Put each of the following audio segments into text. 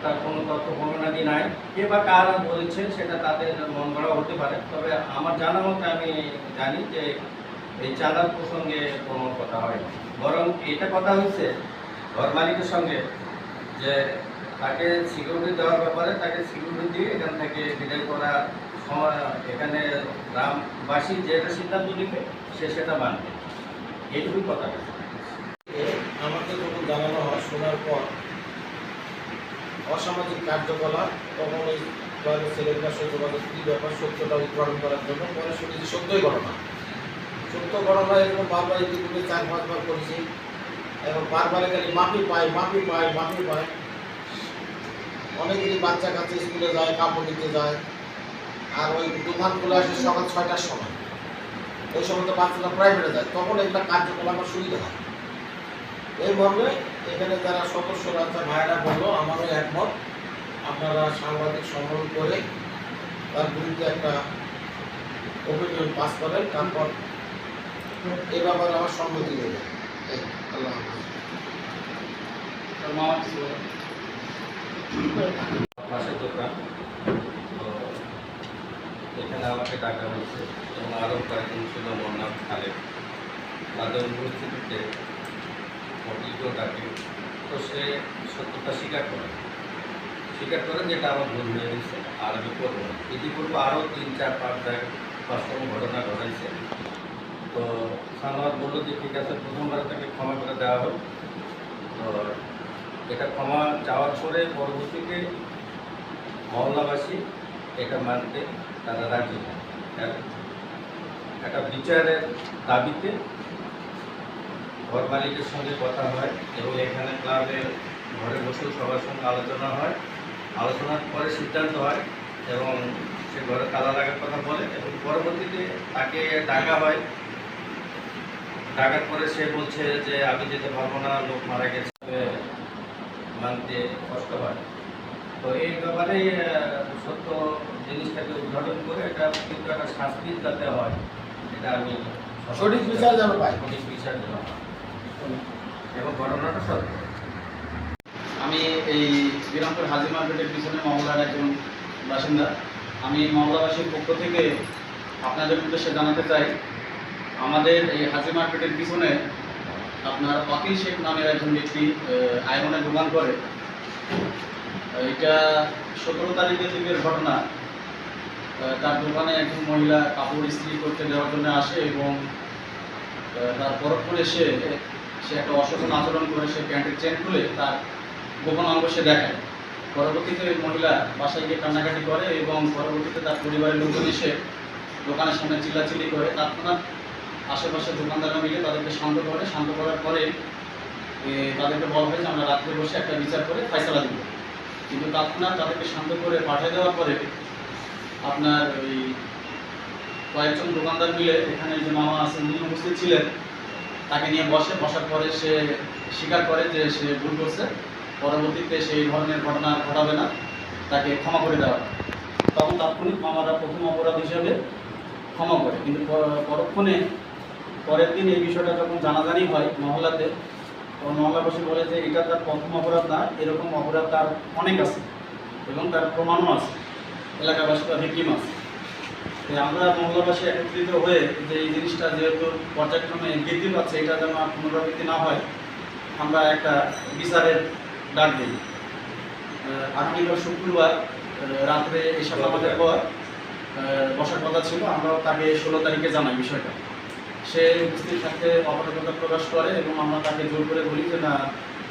তার কোনো তথ্য প্রমাণাদি নাই, কে বা কারা বলেছে সেটা তাদের মন গড়া হতে পারে। তবে আমার জানা মতে আমি জানি যে এই চাঁদার প্রসঙ্গে কোনো কথা হয়নি, বরং এটা কথা হয়েছে ঘর মালিকের সঙ্গে যে তাকে সিকিউরিটি দেওয়ার ব্যাপারে তাকে সিকিউরিটি দিয়ে এখান থেকে বিদায় করা সময়, এখানে গ্রামবাসী যেটা সিদ্ধান্ত নেবে সে সেটা মানবে, এইটুকুই কথা। আমাকে যখন জানানো হয় শোনার পর অসামাজিক কার্যকলাপ, তখন ওই ছেলেটার সাথে যোগাযোগ কী ব্যাপার সত্যটা উদ্ঘাটন করার জন্য পরে শুনেছি সত্যই ঘটনা। সত্য ঘটনা এরকম বারবার ইতিপূর্বে 4-5 বার করেছি এবং বারবার খালি মাফি পাই মাফি পাই মাফি পাই। অনেকেরই বাচ্চা কাচ্চা স্কুলে যায়, কাপড় দিতে যায়, আর ওই দোকান খুলে আসে সকাল 6টার সময়। ওই সময় তো বাচ্চারা প্রাইভেটে যায়, তখন এগুলো কার্যকলাপ সুবিধা হয়। এই মর্মে এখানে যারা সদস্যরা আছে ভাইরা বললো, আমারও একমত, আপনারা সাংবাদিক সম্মেলন করে তার বিরুদ্ধে একটা অভিযোগ পাস করেন, তারপর এ ব্যাপারে আমার সম্মতি দেবে। আল্লাহ পাশের দোকান, তো এখানে আমাকে ডাকা হয়েছে এবং আরও কয়েকজন ছিল মোহাম্মদ খালেদ, তাদের উপস্থিতিতে অভিযোগ ডাকে। তো সে সত্যতা স্বীকার করে যেটা আমার ভুল হয়ে গেছে আর আমি করবো না। ইতিপূর্বে আরও 3-4-5 জায়গায় 5তম ঘটনা ঘটাইছে। তো সানোয়ার বললো যে ঠিক আছে, প্রথমবার তাকে ক্ষমা করে দেওয়া হোক। তো এটা ক্ষমা চাওয়ার পরে পরবর্তীতে মহল্লাবাসী এটা মানতে তারা রাজি হয়। একটা বিচারের দাবিতে ঘর মালিকের সঙ্গে কথা হয় এবং এখানে ক্লাবের ঘরে বসেও সবার সঙ্গে আলোচনা হয়। আলোচনার পরে সিদ্ধান্ত হয় এবং সে ঘরে তালা লাগার কথা বলে এবং পরবর্তীতে তাকে ডাকা হয়। ডাকার পরে সে বলছে যে আমি যেতে পারবো না, লোক মারা গেছে, মানতে কষ্ট হয়। তো এই ব্যাপারে সত্য জিনিসটাকে উদ্ঘাটন করে এটা কিন্তু একটা শাস্তি যাতে হয়, এটা আমি সঠিক বিচার যেন পাই, সঠিক বিচার যেন হয় এবং ঘটনাটা সত্য। আমি এই বিরামপুর হাজি মার্কেটের পিছনে মহল্লার একজন বাসিন্দা। আমি মহল্লাবাসীর পক্ষ থেকে আপনাদের উদ্দেশ্যে জানাতে চাই, আমাদের এই হাজি মার্কেটের পিছনে আপনার ওয়াকিল শেখ নামের একজন ব্যক্তি আয়রনের দোকান করে। এটা 17 তারিখের দিকের ঘটনা। তার দোকানে একজন মহিলা কাপড় ইস্ত্রি করতে দেওয়ার জন্য আসে এবং তার পরক্ষণে সে একটা অশোভন আচরণ করে সে প্যান্টের চেন খুলে তার গোপন অঙ্গ সে দেখায়। পরবর্তীতে ওই মহিলা বাসায় গিয়ে কান্নাকাটি করে এবং পরবর্তীতে তার পরিবারের লোকজন এসে দোকানের সামনে চিল্লাচিল্লি করে। তৎক্ষণাৎ আশেপাশের দোকানদাররা মিলে তাদেরকে শান্ত করার পরে তাদেরকে বলা হয় যে আমরা রাত্রে বসে একটা বিচার করে ফয়সালা দিব। কিন্তু তৎক্ষণাৎ তাদেরকে শান্ত করে পাঠিয়ে দেওয়ার পরে আপনার ওই কয়েকজন দোকানদার মিলে এখানে যে মামা আছেন উনি উপস্থিত ছিলেন, তাকে নিয়ে বসার পরে সে স্বীকার করে যে সে ভুল করছে। পরবর্তীতে সেই ধরনের ঘটনা ঘটাবে না, তাকে ক্ষমা করে দেওয়া হয়। তখন তাৎক্ষণিক মামারা প্রথম অপরাধ হিসেবে ক্ষমা করে। কিন্তু পরের দিন এই বিষয়টা যখন জানাজানি হয় মহল্লাতে, তখন মহল্লাবাসী বলে যে এটা তার প্রথম অপরাধ না, এরকম অপরাধ তার অনেক আছে এবং তার প্রমাণও আছে, এলাকাবাসী বা ভিকটিম আছে। আমরা মহল্লাবাসী একত্রিত হয়ে যে এই জিনিসটা যেহেতু পর্যায়ক্রমে বৃদ্ধি পাচ্ছে, এটা যেন আর পুনরাবৃত্তি না হয়, আমরা একটা বিচারের ডাক দিই। আগামীকাল শুক্রবার রাত্রে এসব আমাদের পর বসার কথা ছিল। আমরা তাকে 16 তারিখে জানাই বিষয়টা। সে উপস্থিত থাকতে অপারগতা প্রকাশ করে এবং আমরা তাকে জোর করে বলি যে না,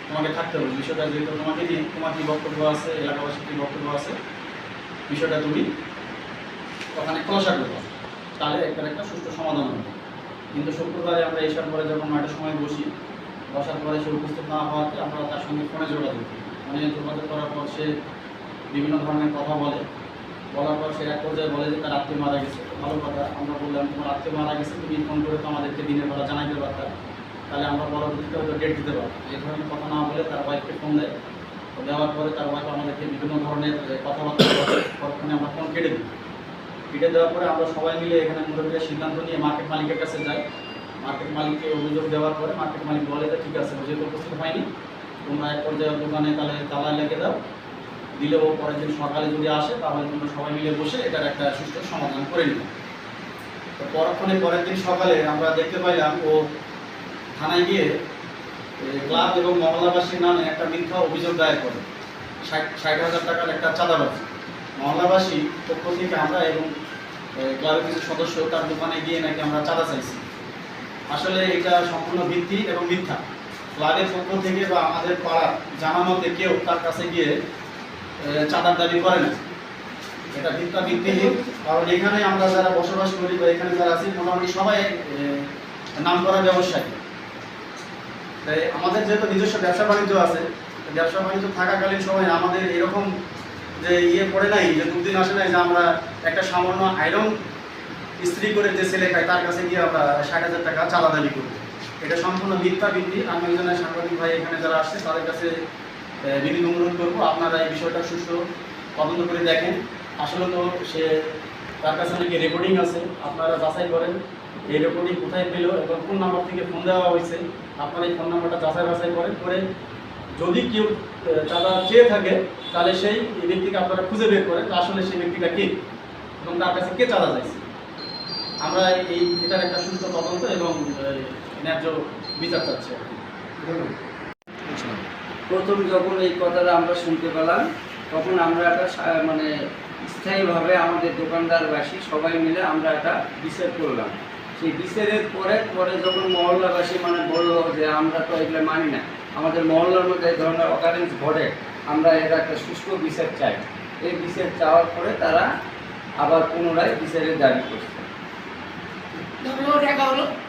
তোমাকে থাকতে হবে, বিষয়টা যেহেতু তোমাকে নিয়ে, তোমার কী বক্তব্য আছে, এলাকাবাসীর কী বক্তব্য আছে, বিষয়টা তুমি ওখানে খোলাসা করবো, তাহলে একটা সুষ্ঠু সমাধান হবে। কিন্তু শুক্রবারে আমরা এসার পরে যখন 9টার সময় বসার পরে সে উপস্থিত না হওয়াতে আমরা তার সঙ্গে ফোনে যোগাযোগ করি। ফোনে যোগাযোগ করার পর সে বিভিন্ন ধরনের কথা বলার পর সে এক পর্যায়ে বলে যে তার আত্মীয় মারা গেছে। ভালো কথা, আমরা বললাম তোমার আত্মীয় মারা গেছে, তুমি ফোন করে তো আমাদেরকে দিনের বেলা জানাইতে পারতাম, তাহলে আমরা পরবর্তীতে হয়তো ডেট দিতে পারবো। এই ধরনের কথা না বলে তার ওয়াইফকে ফোন দেয়। দেওয়ার পরে তার ওয়াইফ আমাদেরকে বিভিন্ন ধরনের কথাবার্তা বলে। পরক্ষণে আমরা ফোন কেটে দিই। কেটে দেওয়ার পরে আমরা সবাই মিলে এখানে মোটামুটি সিদ্ধান্ত নিয়ে মার্কেট মালিকের কাছে যাই। মার্কেট মালিককে অভিযোগ দেওয়ার পরে মার্কেট মালিক বলে যে ঠিক আছে, যেহেতু উপস্থিত হয়নি, তোমরা এক পর্যায়ে দোকানে তাহলে তালা লেগে দাও দিলেও পরের দিন সকালে যদি আসে তাহলে তোমরা সবাই মিলে বসে এটার একটা সুষ্ঠু সমাধান করে নিব। তো পরের দিন সকালে আমরা দেখতে পাইলাম ও থানায় গিয়ে ক্লাব এবং মহল্লাবাসীর নামে একটা মিথ্যা অভিযোগ দায়ের করে 60,000 টাকার একটা চাঁদাবাজি। মহল্লাবাসী পক্ষ থেকে আমরা এবং ক্লাবের কিছু সদস্য তার দোকানে গিয়ে নাকি আমরা চাঁদা চাইছি। আসলে এটা সম্পূর্ণ ভিত্তি এবং মিথ্যা। ক্লাবের পক্ষ থেকে বা আমাদের পাড়ার জানা মতে কেউ তার কাছে গিয়ে চাঁদার দাবি করে না। এটা ভিত্তিহীন, কারণ এখানে আমরা যারা বসবাস করি বা এখানে যারা আছি মোটামুটি সবাই নাম করা ব্যবসায়ী। তাই আমাদের যেহেতু নিজস্ব ব্যবসা বাণিজ্য আছে, ব্যবসা বাণিজ্য থাকাকালীন সময় আমাদের এরকম যে পড়ে নাই, যে দুদিন আসে নাই যে আমরা একটা সামান্য আয়রন ইস্ত্রি করে যে ছেলে খাই তার কাছে গিয়ে আমরা 60,000 টাকা চাঁদা দাবি করি। এটা সম্পূর্ণ মিথ্যা ভিত্তি। আমি একজনের সাংবাদিক ভাই এখানে যারা আসছে তাদের কাছে বিনীত অনুরোধ করবো, আপনারা এই বিষয়টা সুষ্ঠু তদন্ত করে দেখেন। আসলে তো তার কাছে নাকি রেকর্ডিং আছে, আপনারা যাচাই করেন এই রেকর্ডিং কোথায় পেল এবং কোন নাম্বার থেকে ফোন দেওয়া হয়েছে। আপনারা এই ফোন নাম্বারটা বাছাই করেন, করে যদি কেউ চাঁদা চেয়ে থাকে তাহলে সেই ব্যক্তিকে আপনারা খুঁজে বের করেন আসলে সেই ব্যক্তিটা কে এবং তার কাছে কে চাঁদা চাইছে। আমরা এটার একটা সুষ্ঠু তদন্ত এবং ন্যায্য বিচার চাচ্ছি। প্রথম যখন এই কথাটা আমরা শুনতে পেলাম তখন আমরা একটা মানে স্থায়ীভাবে আমাদের দোকানদারবাসী সবাই মিলে আমরা একটা বিচার করলাম। সেই বিচারের পরে যখন মহল্লাবাসী মানে বললো যে আমরা তো এগুলো মানি না, আমাদের মহল্লার মধ্যে এই ধরনের অকারেন্স ঘটে, আমরা এটা একটা সুষ্ঠু বিচার চাই। এই বিচার চাওয়ার পরে তারা আবার পুনরায় বিচারের দাবি করছে। ধন্যবাদ।